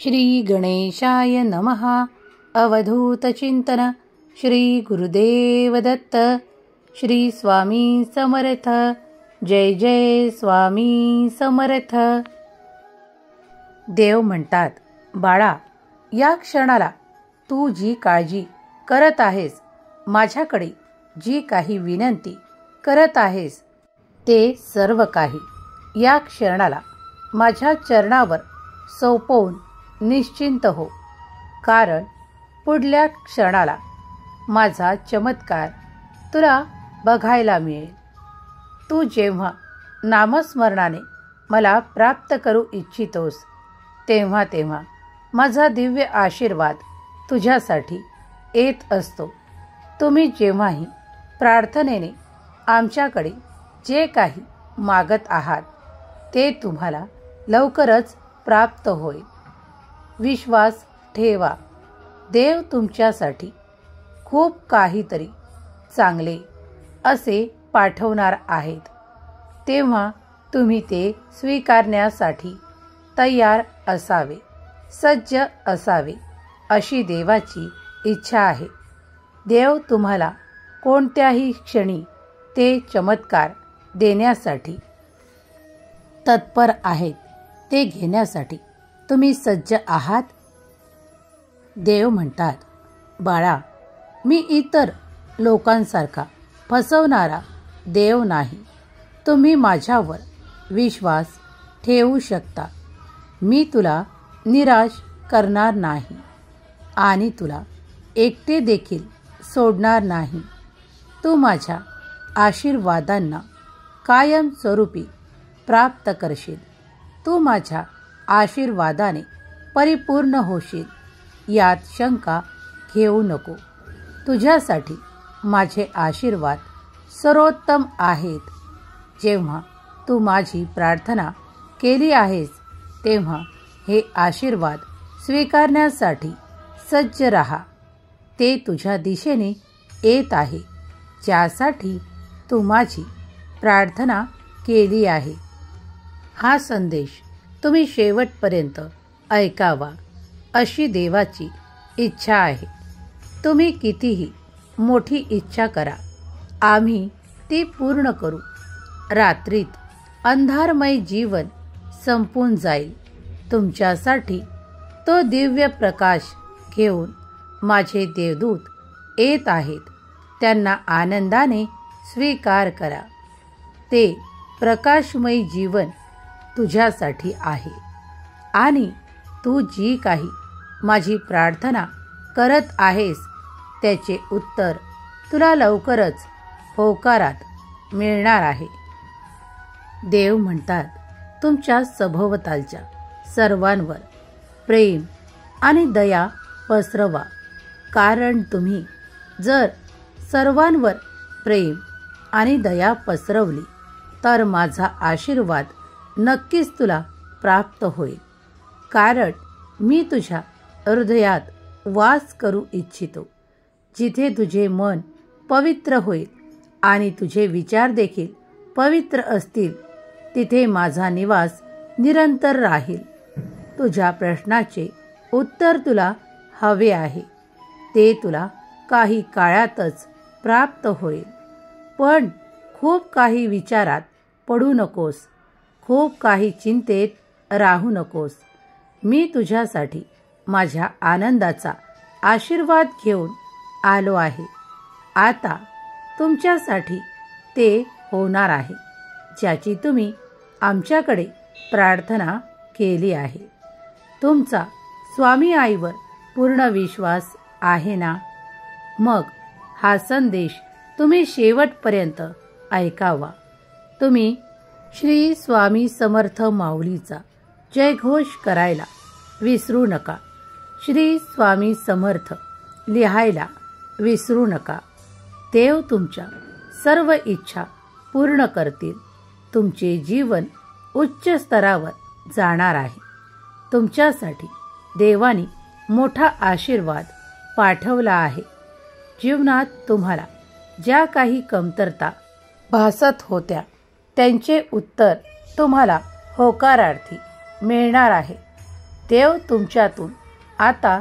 श्री गणेशाय नमः. अवधूत चिंतन. श्री गुरुदेव दत्त. श्री स्वामी समर्थ. जय जय स्वामी समर्थ. देव म्हणतात, बाळा, या क्षणाला तू जी काळजी करत आहेस, माझ्याकडे जी काही विनंती करत आहेस, ते सर्व काही या क्षणाला माझ्या चरणावर सोपवून निश्चिंत हो. कारण पुढल्या क्षणाला माझा चमत्कार तुला बघायला मिळेल. तू जेव्हा नामस्मरणाने मला प्राप्त करू इच्छितोस, तेव्हा तेव्हा माझा दिव्य आशीर्वाद तुझ्यासाठी येत असतो. तुम्ही जेव्हाही प्रार्थनेने आमच्याकडे जे काही मागत आहात, ते तुम्हाला लवकरच प्राप्त होईल. विश्वास ठेवा, देव तुमच्यासाठी खूप काहीतरी चांगले असे पाठवणार आहेत. तेव्हा तुम्ही ते स्वीकारण्यासाठी तयार असावे, सज्ज असावे, अशी देवाची इच्छा आहे. देव तुम्हाला कोणत्याही क्षणी ते चमत्कार देण्यासाठी तत्पर आहेत. ते घेण्यासाठी तुम्ही सज्ज आहात. देव म्हणतात, बाळा, मी इतर लोकांसारखा फसवणारा देव नाही. तुम्ही माझ्यावर विश्वास ठेवू शकता. मी तुला निराश करणार नाही आणि तुला एकटे देखील सोडणार नाही. तू माझ्या आशीर्वादांना कायमस्वरूपी प्राप्त करशील. तू माझ्या आशीर्वादाने परिपूर्ण होशील, यात शंका घेऊ नको. तुझ्यासाठी माझे आशीर्वाद सर्वोत्तम आहेत. जेव्हा तू माझी प्रार्थना केली आहेस, तेव्हा हे आशीर्वाद स्वीकारण्यासाठी सज्ज रहा. ते तुझ्या दिशेने येत आहे, ज्यासाठी तू माझी प्रार्थना केली आहे. हा संदेश तुम्ही शेवटपर्यंत ऐकावा, अशी देवाची इच्छा आहे. तुम्ही कितीही मोठी इच्छा करा, आम्ही ती पूर्ण करू. रात्रीत अंधारमय जीवन संपून जाईल. तुमच्यासाठी तो दिव्य प्रकाश घेऊन माझे देवदूत येत आहेत. त्यांना आनंदाने स्वीकार करा. ते प्रकाशमय जीवन तुझ्यासाठी आहे आणि तू जी काही माझी प्रार्थना करत आहेस, त्याचे उत्तर तुला लवकरच होकारात मिळणार आहे. देव म्हणतात, तुमच्या सभोवतालच्या सर्वांवर प्रेम आणि दया पसरवा. कारण तुम्ही जर सर्वांवर प्रेम आणि दया पसरवली, तर माझा आशीर्वाद नक्कीच तुला प्राप्त होईल. कारण मी तुझ्या हृदयात वास करू इच्छितो. जिथे तुझे मन पवित्र होईल आणि तुझे विचार देखील पवित्र असतील, तिथे माझा निवास निरंतर राहील. तुझ्या प्रश्नाचे उत्तर तुला हवे आहे, ते तुला काही काळातच प्राप्त होईल. पण खूप काही विचारात पडू नकोस, खूप काही चिंतेत राहू नकोस. मी तुझ्यासाठी माझ्या आनंदाचा आशीर्वाद घेऊन आलो आहे. आता तुमच्यासाठी ते होणार आहे, ज्याची तुम्ही आमच्याकडे प्रार्थना केली आहे. तुमचा स्वामी आईवर पूर्ण विश्वास आहे ना? मग हा संदेश तुम्ही शेवटपर्यंत ऐकावा. तुम्ही श्री स्वामी समर्थ माऊलीचा जयघोष करायला विसरू नका. श्री स्वामी समर्थ लिहायला विसरू नका. देव तुमच्या सर्व इच्छा पूर्ण करतील. तुमचे जीवन उच्च स्तरावर जाणार आहे. तुमच्यासाठी देवाने मोठा आशीर्वाद पाठवला आहे. जीवनात तुम्हाला ज्या काही कमतरता भासत होत्या, त्यांचे उत्तर तुम्हाला होकारार्थी मिळणार आहे. देव तुमच्यातून आता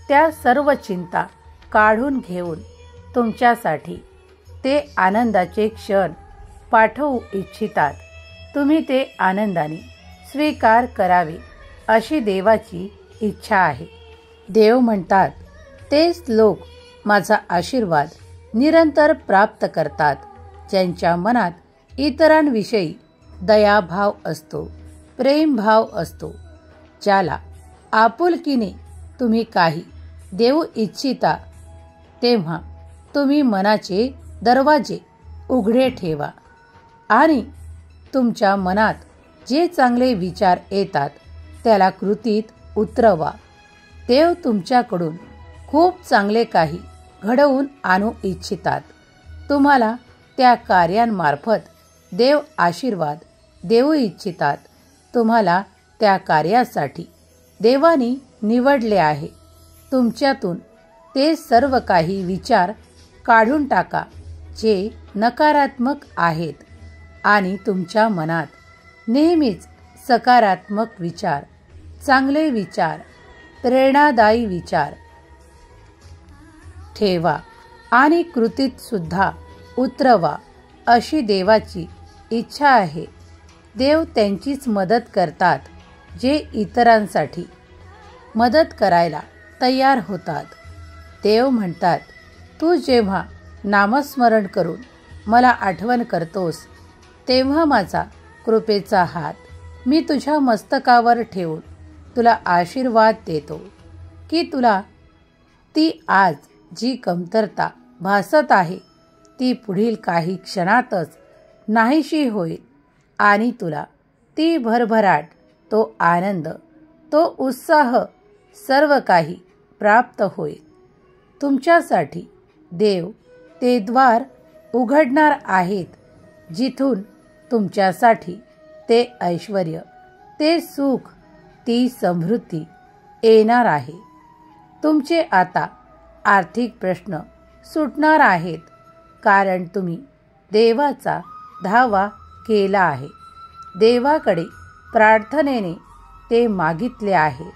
त्या सर्व चिंता काढून घेऊन तुमच्यासाठी ते आनंदाचे क्षण पाठवू इच्छितात. तुम्ही ते आनंदाने स्वीकार करावे अशी देवाची इच्छा आहे. देव म्हणतात, तेच लोक माझा आशीर्वाद निरंतर प्राप्त करतात ज्यांच्या मनात इतरांविषयी दयाभाव असतो, प्रेमभाव असतो. ज्याला आपुलकीने तुम्ही काही देऊ इच्छिता तेव्हा तुम्ही मनाचे दरवाजे उघडे ठेवा आणि तुमच्या मनात जे चांगले विचार येतात त्याला कृतीत उतरवा. देव तुमच्याकडून खूप चांगले काही घडवून आणू इच्छितात. तुम्हाला त्या कार्यांमार्फत देव आशीर्वाद देऊ इच्छितात. तुम्हाला त्या कार्यासाठी देवाने निवडले आहे. तुमच्यातून ते सर्व काही विचार काढून टाका जे नकारात्मक आहेत आणि तुमच्या मनात नेहमीच सकारात्मक विचार, चांगले विचार, प्रेरणादायी विचार ठेवा आणि कृतीत सुद्धा उतरवा अशी देवाची इच्छा आहे. देव त्यांचीच मदत करतात जे इतरांसाठी मदत करायला तयार होतात. देव म्हणतात, तू जेव्हा नामस्मरण करून मला आठवण करतोस तेव्हा माझा कृपेचा हात मी तुझ्या मस्तकावर ठेवून तुला आशीर्वाद देतो की तुला ती आज जी कमतरता भासत आहे ती पुढील काही क्षणातच नाहीशी होईल आणि तुला ती भरभराट, तो आनंद, तो उत्साह सर्व काही प्राप्त होईल. तुमच्यासाठी देव ते द्वार उघडणार आहेत जिथून तुमच्यासाठी ते ऐश्वर्य, ते सुख, ती समृद्धी येणार आहे. तुमचे आता आर्थिक प्रश्न सुटणार आहेत कारण तुम्ही देवाचा धावा केला आहे. देवाकडे प्रार्थनेने ते मागितले आहे.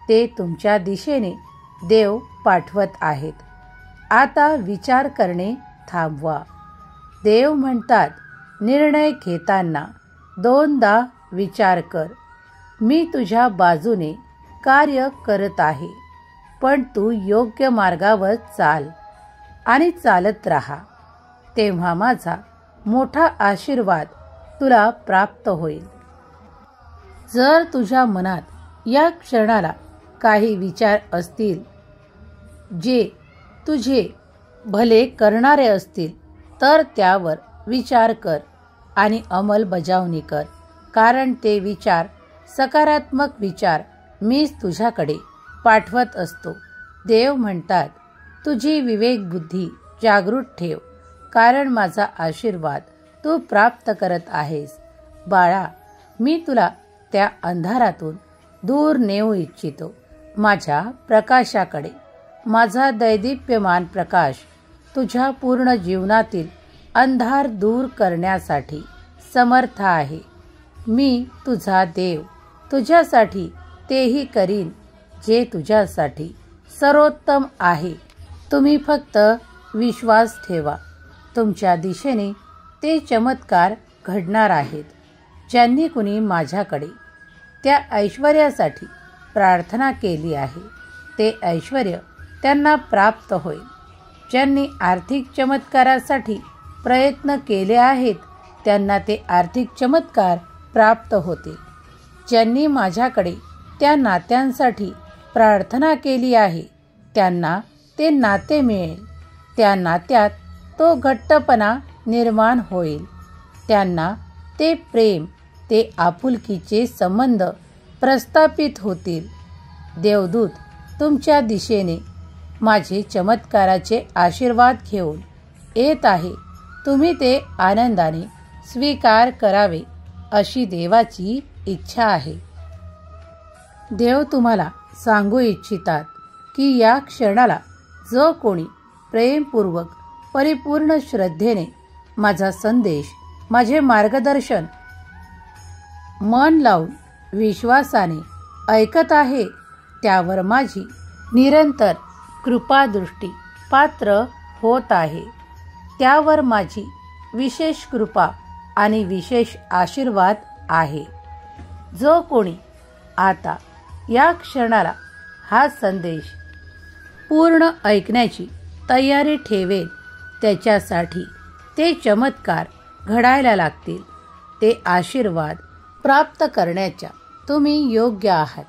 ते तुमच्या दिशेने देव पाठवत आहेत. आता विचार करणे थांबवा. देव म्हणतात, निर्णय घेताना दोनदा विचार कर. मी तुझ्या बाजूने कार्य करत आहे, पण तू योग्य मार्गावर चाल आणि चालत राहा. तेव्हा माझा मोठा आशीर्वाद तुला प्राप्त होईल. जर तुझ्या मनात या क्षणाला काही विचार असतील जे तुझे भले करणारे असतील तर त्यावर विचार कर आणि अंमलबजावणी कर, कारण ते विचार सकारात्मक विचार मीच तुझ्याकडे पाठवत असतो. देव म्हणतात, तुझी विवेक बुद्धी जागृत ठेव, कारण माझा आशीर्वाद तू प्राप्त करत आहेस. बाळा, मी तुला त्या अंधारातून दूर नेऊ इच्छितो माझ्या प्रकाशाकडे. माझा दैदिप्यमान प्रकाश तुझ्या पूर्ण जीवनातील अंधार दूर करण्यासाठी समर्थ आहे. मी तुझा देव तुझ्यासाठी तेही करीन जे तुझ्यासाठी सर्वोत्तम आहे. तुम्ही फक्त विश्वास ठेवा. तुमच्या दिशेने ते चमत्कार घडणार आहेत. ज्यांनी कुणी माझ्याकडे त्या ऐश्वर्यासाठी प्रार्थना केली आहे ते ऐश्वर्य त्यांना प्राप्त होईल. ज्यांनी आर्थिक चमत्कारासाठी प्रयत्न केले आहेत त्यांना ते आर्थिक चमत्कार प्राप्त होतील. ज्यांनी माझ्याकडे त्या नात्यांसाठी प्रार्थना केली आहे त्यांना ते नाते मिळेल. त्या नात्यात तो घट्टपणा निर्माण होईल. त्यांना ते प्रेम, ते आपुलकीचे संबंध प्रस्थापित होतील. देवदूत तुमच्या दिशेने माझे चमत्काराचे आशीर्वाद घेऊन येत आहे. तुम्ही ते आनंदाने स्वीकार करावे अशी देवाची इच्छा आहे. देव तुम्हाला सांगू इच्छितात की या क्षणाला जो कोणी प्रेमपूर्वक परिपूर्ण श्रद्धेने माझा संदेश, माझे मार्गदर्शन मन लावून विश्वासाने ऐकत आहे त्यावर माझी निरंतर कृपादृष्टी पात्र होत आहे. त्यावर माझी विशेष कृपा आणि विशेष आशीर्वाद आहे. जो कोणी आता या क्षणाला हा संदेश पूर्ण ऐकण्याची तयारी ठेवेल त्याच्यासाठी ते चमत्कार घडायला लागतील. ते आशीर्वाद प्राप्त करण्याच्या तुम्ही योग्य आहात.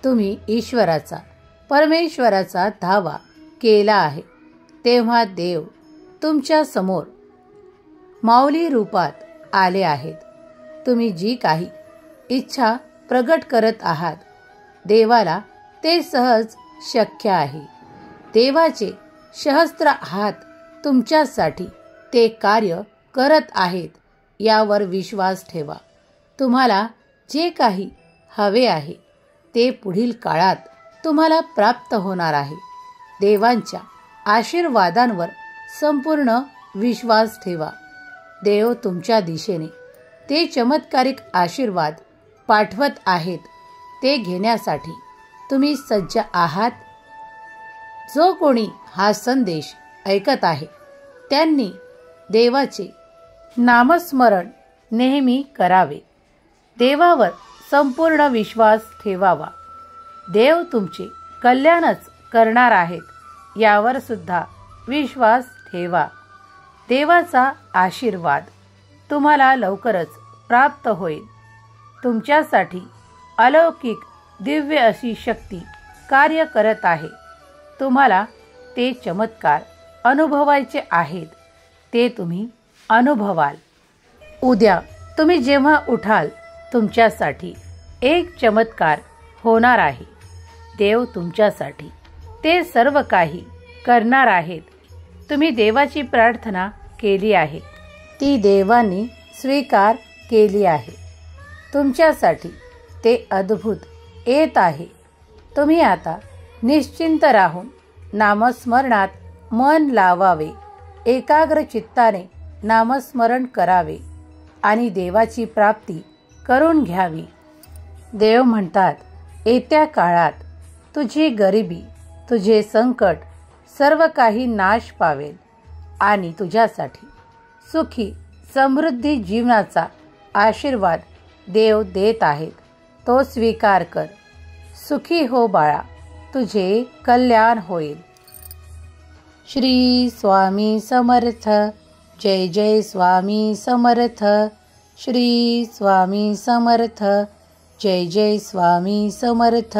तुम्ही ईश्वराचा परमेश्वराचा धावा केला आहे तेव्हा देव तुमच्या समोर माऊली रूपात आले आहेत. तुम्ही जी काही इच्छा प्रगट करत आहात देवाला ते सहज शक्य आहे. देवाचे सहस्त्र हात तुमच्यासाठी ते कार्य करत आहेत यावर विश्वास ठेवा. तुम्हाला जे काही हवे आहे ते पुढील काळात तुम्हाला प्राप्त होणार आहे. देवांच्या आशीर्वादांवर संपूर्ण विश्वास ठेवा. देव तुमच्या दिशेने ते चमत्कारिक आशीर्वाद पाठवत आहेत. ते घेण्यासाठी तुम्ही सज्ज आहात. जो कोणी हा संदेश ऐकत आहे त्यांनी देवाचे नामस्मरण नेहमी करावे. देवावर संपूर्ण विश्वास ठेवावा. देव तुमचे कल्याणच करणार आहेत यावर सुद्धा विश्वास ठेवा. देवाचा आशीर्वाद तुम्हाला लवकरच प्राप्त होईल. तुमच्यासाठी अलौकिक दिव्य अशी शक्ती कार्य करत आहे. तुम्हाला ते चमत्कार अनुभवायचे आहेत. ते तुम्ही अनुभवाल. उद्या तुम्ही जेव्हा उठाल तुमच्यासाठी एक चमत्कार होणार आहे. देव तुमच्यासाठी ते सर्व काही करणार आहेत. तुम्ही देवाची प्रार्थना केली आहे. ती देवाने स्वीकार केली आहे. तुमच्यासाठी ते अद्भुत येत आहे. तुम्ही आता निश्चिंत राहून नामस्मरणात मन लावावे. एकाग्र चित्ताने नामस्मरण करावे आणि देवाची प्राप्ती करून घ्यावी. देव म्हणतात येत्या काळात तुझी गरिबी तुझे संकट सर्व काही नाश पावेल आणि तुझ्यासाठी सुखी समृद्धी जीवनाचा आशीर्वाद देव देत आहेत. तो स्वीकार कर. सुखी हो बाळा. तुझे कल्याण होईल. श्री स्वामी समर्थ. जय जय स्वामी समर्थ. श्री स्वामी समर्थ. जय जय स्वामी समर्थ.